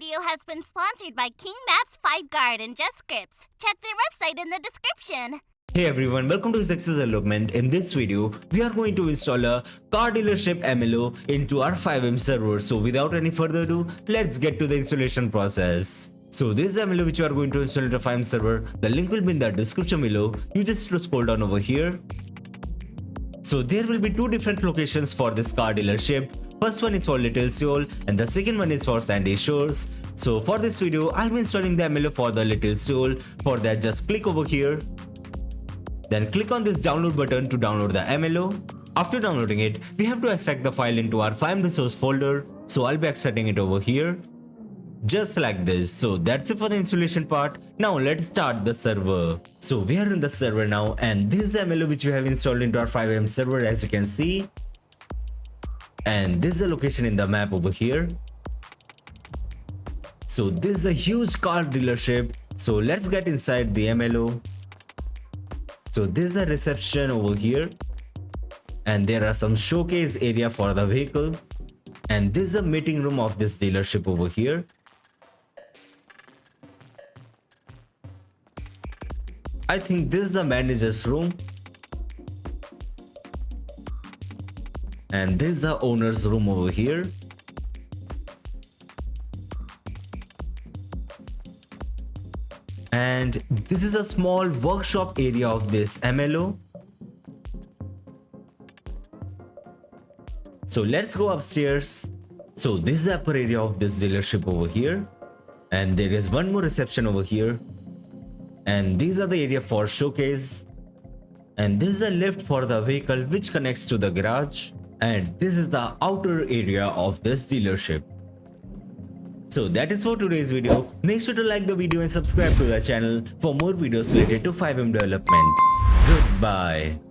video has been sponsored by King Maps, 5Guard, and Just Scripts. Check their website in the description. Hey everyone, welcome to Zexus Development. In this video, we are going to install a car dealership MLO into our FiveM server. So without any further ado, let's get to the installation process. So this is the MLO which you are going to install into FiveM server. The link will be in the description below. You just scroll down over here. So there will be two different locations for this car dealership. First one is for Little Seoul and the second one is for Sandy Shores. So for this video, I'll be installing the MLO for the Little Seoul. For that, just click over here. Then click on this download button to download the MLO. After downloading it, we have to extract the file into our FiveM resource folder. So I'll be extracting it over here. Just like this. So that's it for the installation part. Now let's start the server. So we are in the server now and this is the MLO which we have installed into our FiveM server, as you can see. And this is the location in the map over here. So this is a huge car dealership. So let's get inside the MLO. So this is a reception over here. And there are some showcase area for the vehicle. And this is a meeting room of this dealership over here. I think this is the manager's room. And this is the owner's room over here. And this is a small workshop area of this MLO. So let's go upstairs. So this is the upper area of this dealership over here. And there is one more reception over here. And these are the area for showcase. And this is a lift for the vehicle which connects to the garage. And this is the outer area of this dealership. So that is for today's video. Make sure to like the video and subscribe to the channel for more videos related to FiveM development. Goodbye.